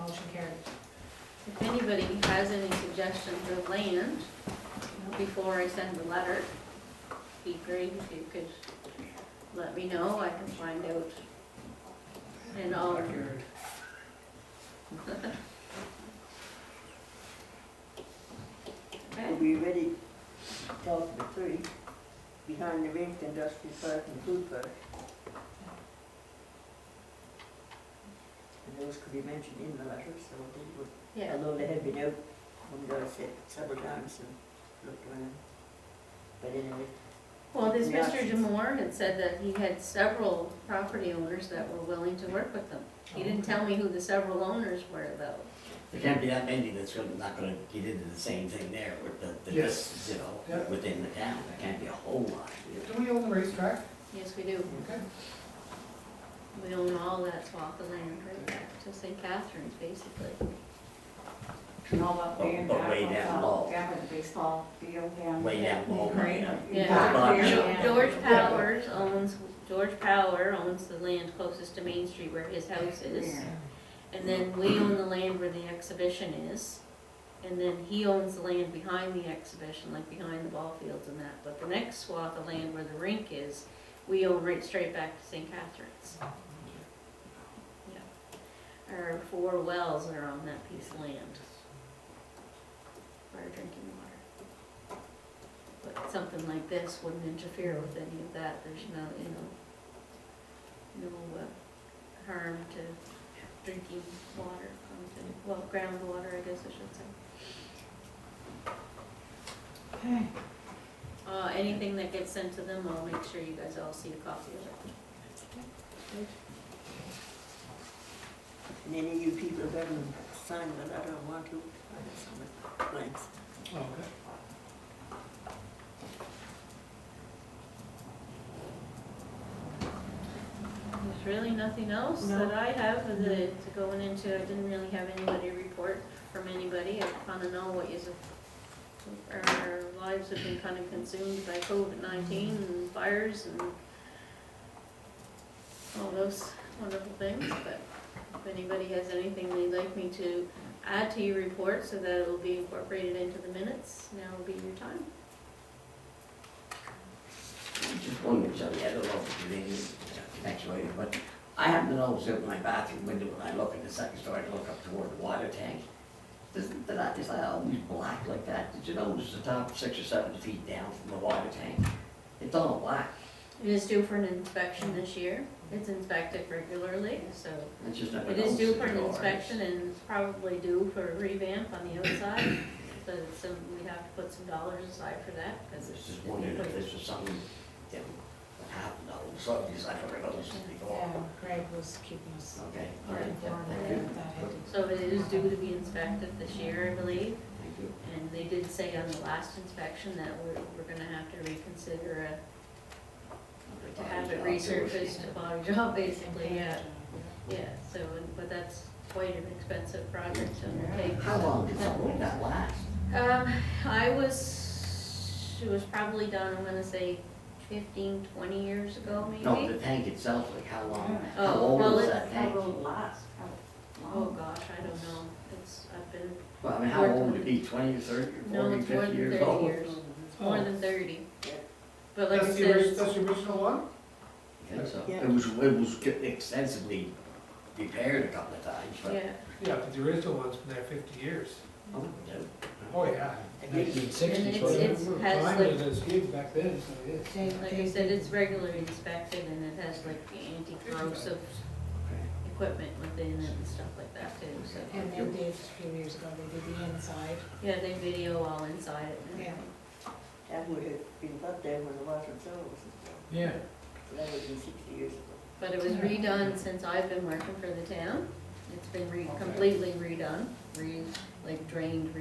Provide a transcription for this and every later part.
Motion carried. If anybody has any suggestions of land before I send the letter, be great if you could let me know, I can find out. And I'll, Backyard. okay, Are we ready to talk the three? Behind the rink, industrial park and food park. And those could be mentioned in the letter, so they would, yeah. although they had been out, one guy said several times and looked around. But anyway, Well, this Yeah. Mr. Demore had said that he had several property owners that were willing to work with them. He didn't tell me who the several owners were though. There can't be that many that's not gonna get into the same thing there with the, Yes. you know, Yeah. within the town. There can't be a whole lot. Do we own the racetrack? Yes, we do. Okay. We own all that swath of land right back to St. Catherine's, basically. And all up there in But way back, down low. down with the baseball field down. Way down low, Right. right? Yeah. Back there, George- yeah. George Power owns the land closest to Main Street where his house is. Yeah. And then we own the land where the exhibition is. And then he owns the land behind the exhibition, like behind the ball fields and that. But the next swath of land where the rink is, we own right straight back to St. Catherine's. Yeah. Our 4 wells are on that piece of land for our drinking water. But something like this wouldn't interfere with any of that. There's no, no harm to drinking water, well, groundwater, I guess I should say. Okay. Anything that gets sent to them, I'll make sure you guys all see a copy of it. and any of you people who haven't signed the letter or want to, I have some blanks. Oh, okay. There's really nothing else No. that I have to going into. I didn't really have anybody report from anybody. I kind of know what our lives have been kind of consumed by COVID-19 and fires and all those wonderful things. But if anybody has anything they'd like me to add to your report so that it will be incorporated into the minutes, now will be your time. Just wondering, Shelly, I don't know if it's really actuated, but I happen to notice out my bathroom window when I look in the second story, I look up toward the water tank. Is that always black like that? Did you notice the top 6 or 7 feet down from the water tank? It's all black. It is due for an inspection this year. It's inspected regularly, so It's just never it is due noticed for an before. inspection and it's probably due for a revamp on the outside. So we have to put some dollars aside for that, I because was just wondering if this was something, you know, that happened all of a sudden, because I never noticed it before. Yeah, Greg was keeping us Okay, all right, yeah, informed thank of you. that. So it is due to be inspected this year, I believe. Thank you. And they did say on the last inspection that we're gonna have to reconsider to have it resurfaced, a body job, basically, yeah. Yeah, so, but that's quite an expensive project to undertake. How long did something like that last? It was probably done, I'm gonna say 15, 20 years ago, maybe. No, the tank itself, like how long, Oh, how old well, is it- that tank? last? Oh, gosh, I don't know. I've been, Well, I mean, how old would it be, 20 or 30 or no, 40, it's more 50 than years 30 old? years. It's more Oh. than 30. But like I That's said, that's the original one? Okay, so Yeah. it was extensively repaired a couple of times, but. yeah, Yeah, but the original one's been there 50 years. Oh, yeah. Oh, yeah. And it's- has Time like- is as good back then, so it is. like I said, it's regularly inspected and it has like anti-corrosive Okay. equipment within it and stuff like that too, so. And then did, a few years ago, they did the inside. Yeah, they video all inside it and Yeah. everything. That would have been put there when the water and sewer was installed. Yeah. So that would have been 60 years ago. But it was redone since I've been working for the town. It's been completely redone, like drained,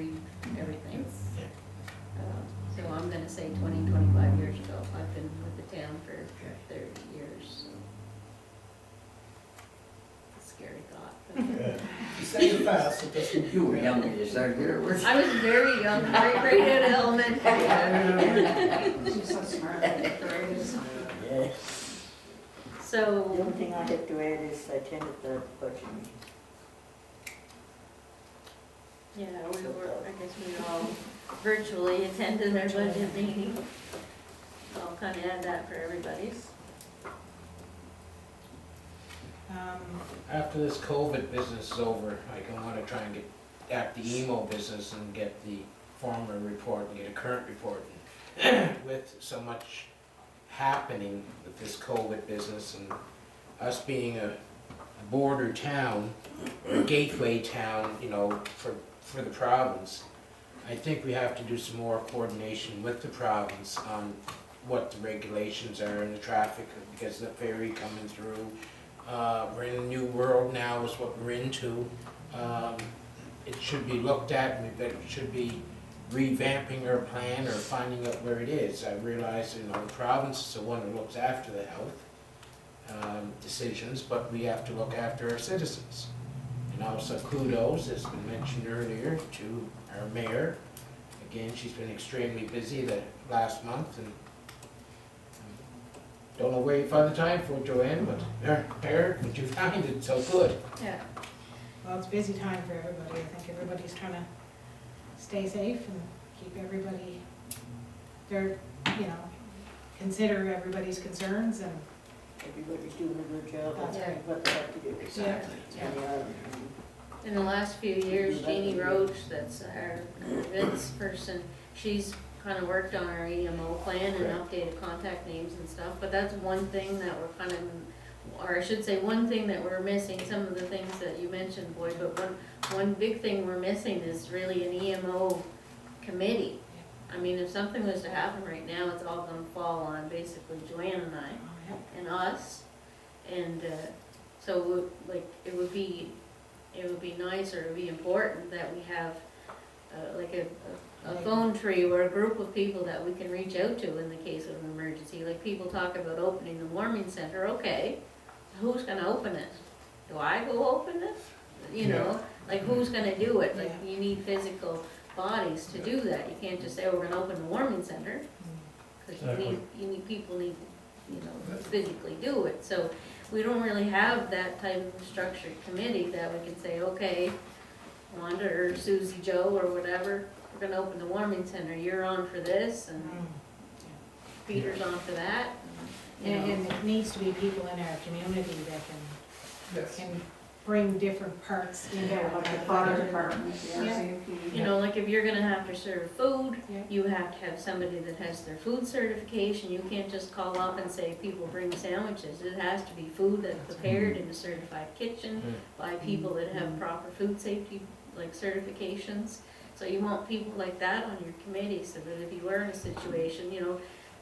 everything. So I'm gonna say 20, 25 years ago. I've been with the town for Okay. 30 years, so. It's a scary thought. but- You say it fast, it doesn't. You were young when you started here, weren't you? I was very young, right out of elementary. She's so smart. Greg is. Yeah. The So, only thing I have to add is I attended the budget meeting. Yeah, we were, I guess we all virtually attended our budget meeting. So I'll kind of add that for everybody's. After this COVID business is over, I wanna try and get at the emo business and get the former report and get a current report. With so much happening with this COVID business and us being a border town, a gateway town, you know, for the province, I think we have to do some more coordination with the province on what the regulations are and the traffic, because the ferry coming through. We're in a new world now is what we're into. It should be looked at, and we should be revamping our plan or finding out where it is. I realize, you know, the province is the one who looks after the health decisions, but we have to look after our citizens. And also kudos, as been mentioned earlier, to our mayor. Again, she's been extremely busy the last month, and don't know where you found the time for it, Joanne, but Eric, would you find it so good? Yeah. Well, it's a busy time for everybody. I think everybody's trying to stay safe and keep everybody, consider everybody's concerns and. Everybody's doing a good job, That's that's right. what they have to do. Exactly. Yeah. In the last few years, Jeannie Roach, that's our events person, she's kind of worked on our EMO plan and updated contact names and stuff, but that's one thing that we're kind of, or I should say, one thing that we're missing, some of the things that you mentioned, Boyd, but one big thing we're missing is really an EMO committee. I mean, if something was to happen right now, it's all gonna fall on basically Joanne and I and us, and so like it would be nice, or it would be important that we have like a phone tree or a group of people that we can reach out to in the case of an emergency. Like people talk about opening the warming center, okay, who's gonna open it? Do I go open it? You know, like who's gonna do it? Like you need physical bodies to do that. You can't just say, oh, we're gonna open the warming center, because people need, physically do it. So we don't really have that type of structured committee that we can say, okay, Wanda or Susie Joe or whatever, we're gonna open the warming center, you're on for this, and Peter's on for that. And it needs to be people in our community that can bring different parts in there. Like the fire department, Like if you're gonna have to serve food, Yeah. you have to have somebody that has their food certification. You can't just call up and say, people bring sandwiches. It has to be food that's prepared in a certified kitchen by people that have proper food safety, like certifications. So you want people like that on your committee, so that if you are in a situation,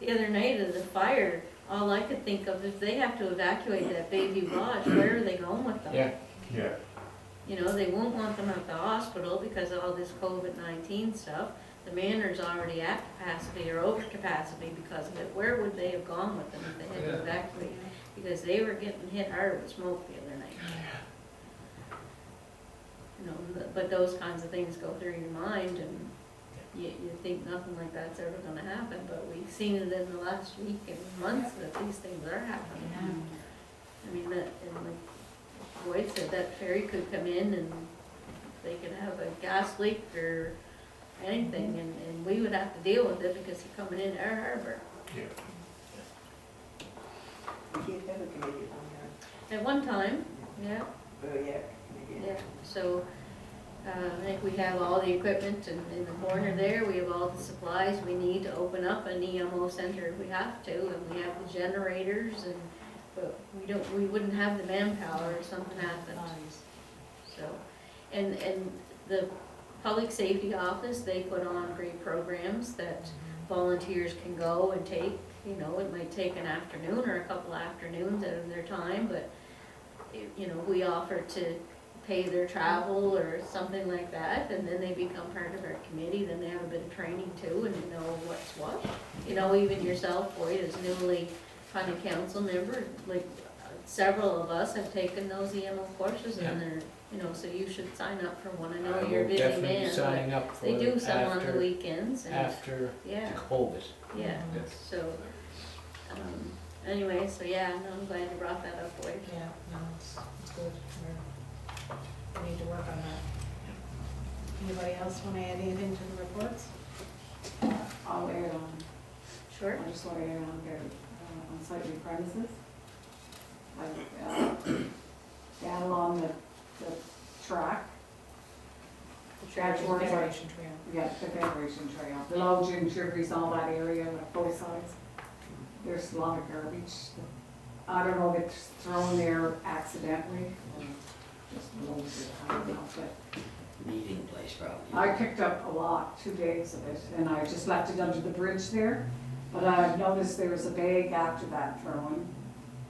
the other night of the fire, all I could think of, if they have to evacuate that baby Lodge, where are they going with them? Yeah. They won't want them at the hospital because of all this COVID-19 stuff. The manor's already at capacity or over capacity because of it. Where would they have gone with them if they had to evacuate? Because they were getting hit hard with smoke the other night. But those kinds of things go through your mind, and you think nothing like that's ever gonna happen, but we've seen it in the last week and months that these things are happening. I mean, and like Boyd said, that ferry could come in and they could have a gas leak or anything, and we would have to deal with it because they're coming into our harbor. We did have a committee on At one time, yeah. that. Yeah, so, I think we have all the equipment in the corner there, we have all the supplies we need to open up an EMO center if we have to, and we have the generators, but we wouldn't have the manpower if something happened. So, and the public safety office, they put on great programs that volunteers can go and take, it might take an afternoon or a couple afternoons out of their time, but, we offer to pay their travel or something like that, and then they become part of our committee, then they have a bit of training too, and they know what's what. Even yourself, Boyd, as newly county council member, like several of us have taken those EMO courses, and they're, so you should sign up for one. I know you're a busy man, Definitely but signing up for they it do some on the after, weekends, and, after yeah, COVID. yeah, so, anyway, so yeah, no, I'm glad you brought that up, Boyd. Yeah, no, it's good. We need to work on that. Anybody else wanna add anything to the reports? I'll add on, Sure. I just want to add on there, unsightly premises. Like, down along the track, That's where it's like- Federation Trail. yeah, the Federation Trail, below Jim Trivers, all that area, like both sides. There's a lot of garbage. I don't know if it's thrown there accidentally or just loads of, I don't know, but Meeting place probably. I picked up a lot, 2 days of it, and I just left it under the bridge there. But I noticed there was a bag after that thrown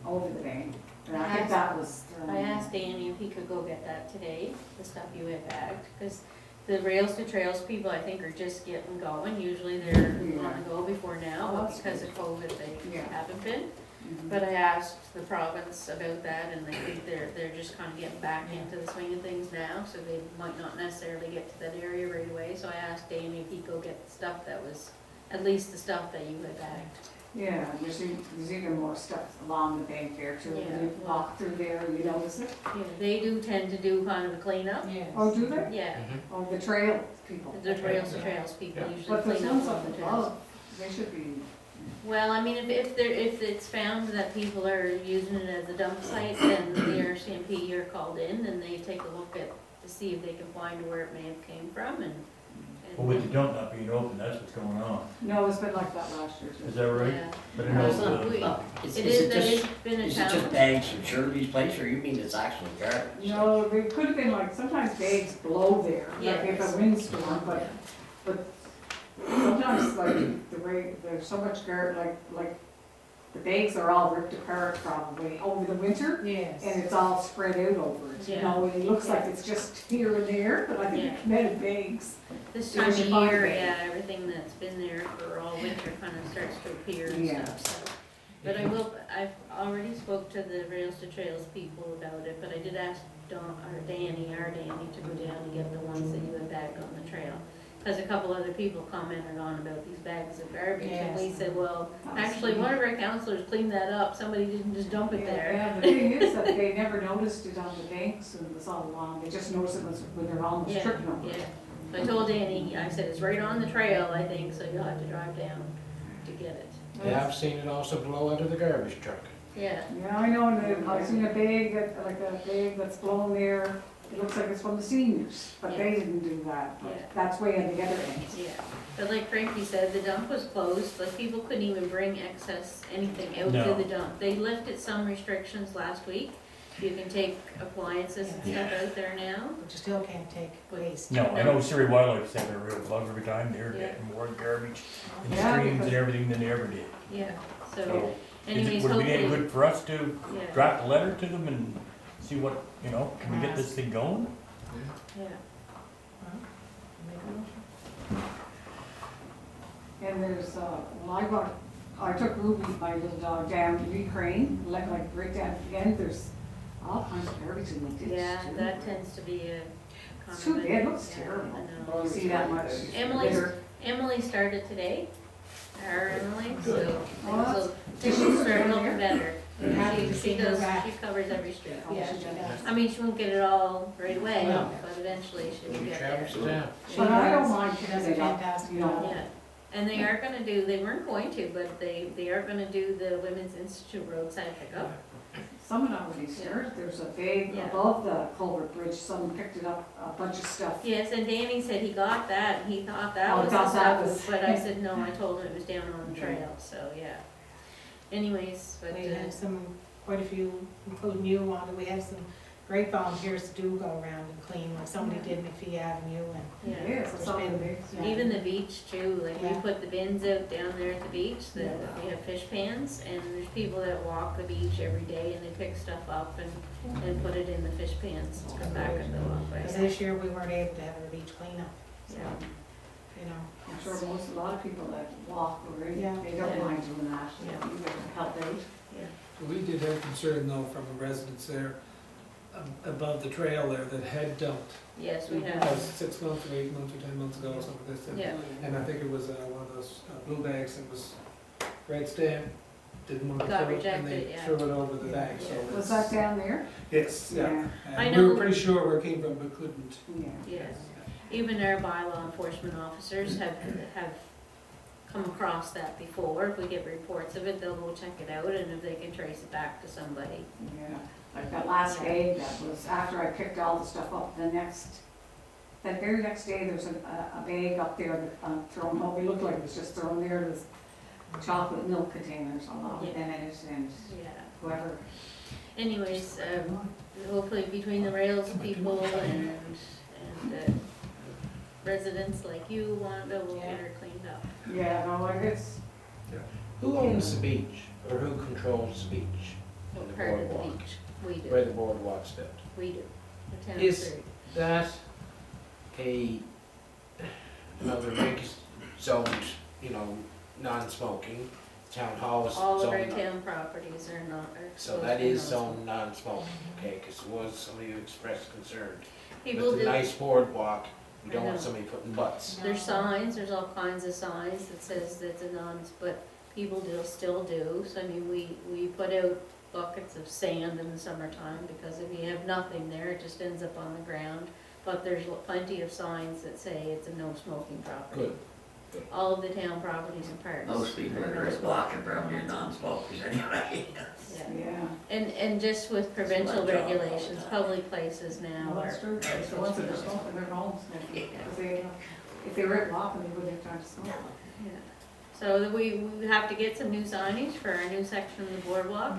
over the bank, and I think that was thrown. I asked Danny if he could go get that today, the stuff you had bagged, because the Rails to Trails people, I think, are just getting going. Usually they're on the go before now, but because of COVID, they Yeah. haven't been. Mhm. But I asked the province about that, and I think they're just kind of getting back into the swing of things now, so they might not necessarily get to that area right away. So I asked Danny if he'd go get the stuff that was, at least the stuff that you had bagged. Yeah, there's even more stuff along the bank there too. When you Yeah. walk through there, you notice it. Yeah, they do tend to do kind of a cleanup. Yes. Oh, do they? Yeah, Oh, the trail people. the Rails to Trails people Yeah. usually But there's clean some up on stuff the trails. above, they should be, Well, I mean, if it's found that people are using it as a dump site, then the RCMP are called in and they take a look at, to see if they can find where it may have came from and. Well, with the dump not being open, that's what's going on. no, it's been like that last year Is too. that right? Yeah. But I know We- the, Is It is is, it that just, has been a is it just challenge. bags from Shirley's place, or you mean it's actual garbage? No, it could have been like, sometimes bags blow there, like if Yes. a windstorm, but sometimes like the way, there's so much like the bags are all ripped apart probably over the winter. Yes. And it's all spread out over it, you Yeah. know, and it looks like it's just here and there, but I think Yeah. it's metal bags. This It time was of a fine year, bag. yeah, everything that's been there for all winter kind of starts to appear and Yeah. stuff, so. But I've already spoke to the Rails to Trails people about it, but I did ask our Danny to go down and get the ones that you had bagged on the trail. Cause a couple other people commented on about these bags of garbage, and we Yes. said, well, actually, one of our counselors cleaned that up, somebody didn't just dump it there. Yeah, the thing is that they never noticed it on the banks and it was all along, they just noticed it was when they're almost Yeah, tripping over yeah. it. So I told Danny, I said, it's right on the trail, I think, so you'll have to drive down to get it. Yeah, I've seen it also blow out of the garbage truck. Yeah, Yeah, I know, and then I've seen a bag that, like a bag that's blown there, it looks like it's from the seniors, but they didn't do that. Yeah. That's way on the other end. yeah. But like Frankie said, the dump was closed, like people couldn't even bring excess anything out to No. the dump. They lifted some restrictions last week. You can take appliances and stuff out there now. But you still can't take waste. no, I know Surrey Wildlife said they're real bug every time, they're Yeah. getting more garbage in Yeah, streams and because- everything than they ever did. Yeah, so So, anyways, would it be any hopefully, good for us to yeah, draft a letter to them and see what, can we get this thing going? yeah. Make a motion. And there's, I took Ruby, my little dog, down to Lee Crane, like right down at the end, there's all kinds of garbage in the ditch Yeah, too. that tends to be a. It's too bad, it looks Yeah, terrible. I know. You see that much Emily's- litter. Emily started today, our Emily, so Well, things will start looking better. We're happy to see She her does, back. she covers every street. Yeah, she does. I mean, she won't get it all right away, No. but eventually she will She get there. travels it down. But I don't does. mind She does a picking it up, fantastic you know. job. Yeah, and they are gonna do, they weren't going to, but they are gonna do the Women's Institute roadside pickup. Someone already started, there's a bag Yeah. above the culvert bridge, someone picked it up, a bunch of stuff. Yes, and Danny said he got that, and he thought that Oh, was the thought that stuff, was- but I said, no, I told him it was down on the Yeah. trail, so, yeah. Anyways, but, We have quite a few, including you, Wanda, we have some great volunteers to do go around and clean, like somebody did McPhee Avenue and. yeah. Yes, it's all the bags. Yeah. Even the beach too, like we Yeah. put the bins out down there at the beach, that we have fish pans, and there's people that walk the beach every day and they pick stuff up and put it in the fish pans to come back at the Because walkway. this year we weren't able to have our beach cleanup, so, Yeah. you know. I'm sure a lot of people that walk or they Yeah. don't Yeah. mind doing that, you Yeah. know, you can help out. We did have concern though from the residents there, above the trail there that had dumped. Yes, we That have, was 6 months or 8 months or 10 months ago or something like this. yeah, And I think it was one of those blue bags that was red stamp, didn't want to Got fill it, and rejected, they yeah. threw it over the bank, so Yeah. it's. Was that down there? Yes, yeah. I And we were know- pretty sure where it came from, but couldn't. Yeah. Yes, even our bylaw enforcement officers have come across that before. If we get reports of it, they'll go check it out, and if they can trace it back to somebody. Yeah, like that last day, that was after I picked all the stuff up, that very next day, there was a bag up there that, thrown, it looked like it was just thrown there, there was chocolate milk containers, a lot of them in it, and Yeah. whoever. Anyways, hopefully between the rails people and residents like you, Wanda, will get her cleaned up. Yeah, no, like it's, Who owns the beach, or who controls the beach? on the Part of the boardwalk? beach, we Where do, the boardwalk's built? we do. The town Is- three. That another big zoned, non-smoking, town hall is All of our zoned. town properties are not, are So supposed that to be is non-smoking. zoned non-smoking, okay, because there was somebody who expressed concern. People With the do, nice boardwalk, we don't I want know. somebody putting butts. there's signs, there's all kinds of signs that says that's a non, but people still do. So I mean, we put out buckets of sand in the summertime, because if you have nothing there, it just ends up on the ground. But there's plenty of signs that say it's a no smoking property. Good. All of the town properties and parks. Most people are are no just smoking. walking probably are non-smokers anyway. Yeah. yeah. And just with provincial It's my job all the regulations, time. public places now Well, are. that's true, are the supposed ones to that be are no smoking, they're home smoking, because they, if they were walking, they wouldn't have time to smoke. Yeah. So that we have to get some new signage for our new section of the boardwalk.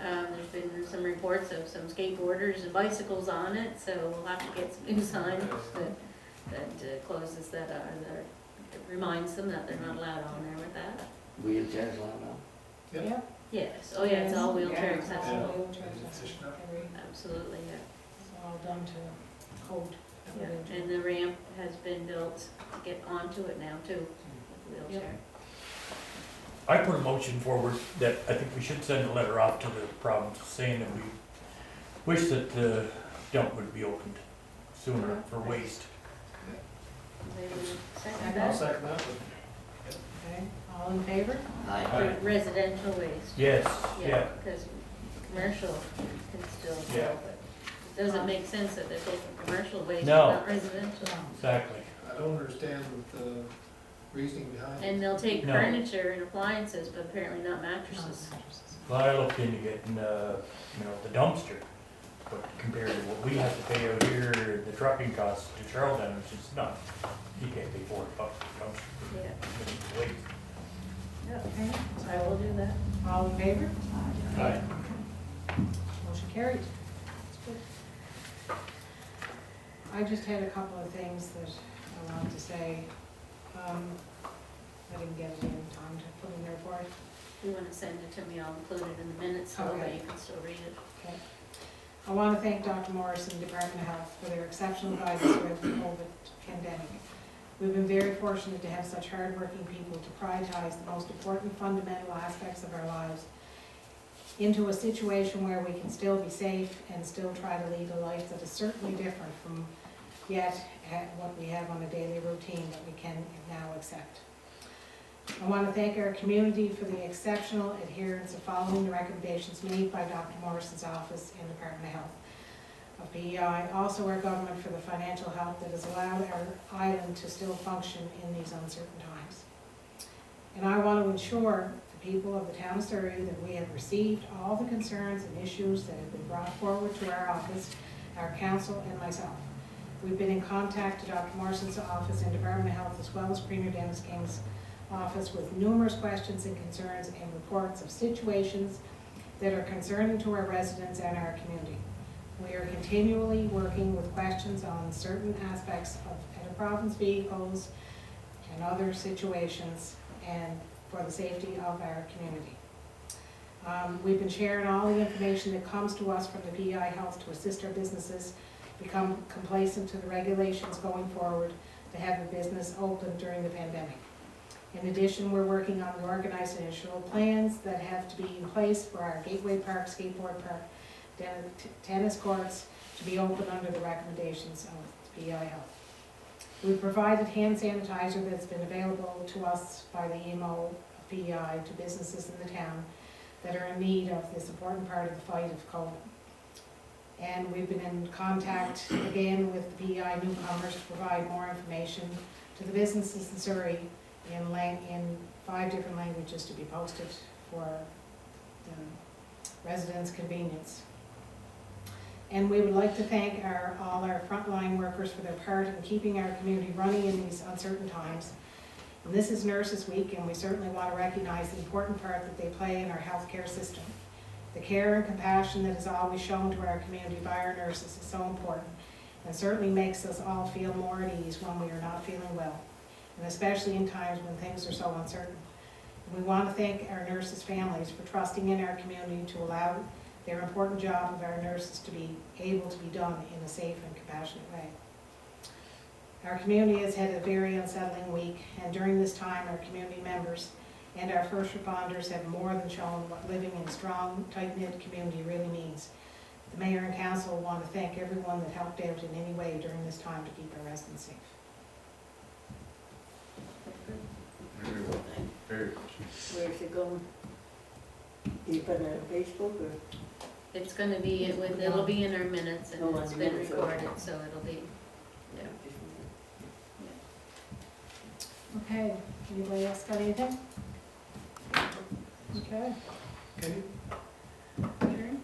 There's been some reports of some skateboarders and bicycles on it, so we'll have to get some new signage that closes that, that reminds them that they're not allowed on there with that. Wheelchairs allowed now? Yep. Yes, oh yeah, it's all wheelchair Yeah. accessible, All wheelchairs, absolutely, yeah. It's all done to code. Yeah, and the ramp has been built to get onto it now too, with the wheelchair. I put a motion forward that I think we should send a letter off to the province saying that we wish that the dump would be opened sooner for waste. They would second I'll that, second that. Okay, all in favor? Aye. for residential waste, Yes, yeah. because commercial can still Yeah. go, but it doesn't make sense that they're taking commercial waste, No. not residential. Exactly. I don't understand the reasoning behind it. And they'll take No. furniture and appliances, but apparently not mattresses. Well, I looked into getting, the dumpster, but compared to what we have to pay out here, the trucking costs to Charlton, it's just not, you can't pay $40 for a dumpster. Yeah. for waste. Okay, So I will do that. all in favor? Aye. Motion carried. That's good. I just had a couple of things that I wanted to say. I didn't get it in time to put in the report. If you want to send it to me, I'll include it in the minutes, so that Okay. you can still read it. Okay. I want to thank Dr. Morris and Department of Health for their exceptional guidance throughout the COVID pandemic. We've been very fortunate to have such hardworking people to prioritize the most important fundamental aspects of our lives into a situation where we can still be safe and still try to lead a life that is certainly different from yet what we have on a daily routine that we can now accept. I want to thank our community for the exceptional adherence of following the recommendations made by Dr. Morrison's office and Department of Health of PEI, also our government for the financial help that has allowed our island to still function in these uncertain times. And I want to ensure the people of the town of Surrey that we have received all the concerns and issues that have been brought forward to our office, our council, and myself. We've been in contact to Dr. Morrison's office and Department of Health, as well as Premier Dennis King's office, with numerous questions and concerns and reports of situations that are concerning to our residents and our community. We are continually working with questions on certain aspects of the province vehicles and other situations and for the safety of our community. We've been sharing all the information that comes to us from the PEI Health to assist our businesses become complacent to the regulations going forward to have a business open during the pandemic. In addition, we're working on the organizational plans that have to be in place for our Gateway Park, Skateboard Park, tennis courts to be open under the recommendations of PEI Health. We've provided hand sanitizer that's been available to us by the EMO of PEI to businesses in the town that are in need of this important part of the fight of COVID. And we've been in contact again with the PEI newcomers to provide more information to the businesses in Surrey in 5 different languages to be posted for the residents' convenience. And we would like to thank all our frontline workers for their part in keeping our community running in these uncertain times. And this is Nurses Week, and we certainly want to recognize the important part that they play in our healthcare system. The care and compassion that is always shown to our community by our nurses is so important, and certainly makes us all feel more at ease when we are not feeling well, and especially in times when things are so uncertain. And we want to thank our nurses' families for trusting in our community to allow their important job of our nurses to be able to be done in a safe and compassionate way. Our community has had a very unsettling week, and during this time, our community members and our first responders have more than shown what living in a strong, tight-knit community really means. The mayor and council want to thank everyone that helped out in any way during this time to keep our residents safe. Very well, very good. Where's it going? Do you put it on Facebook or? It's gonna be, it'll be in our minutes and Oh, it's on been minutes, okay. recorded, so it'll be, yeah. Okay, anybody else got anything? Okay. Okay. Karen?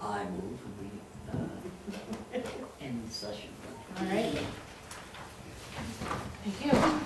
I move we, end session. All right. Thank you.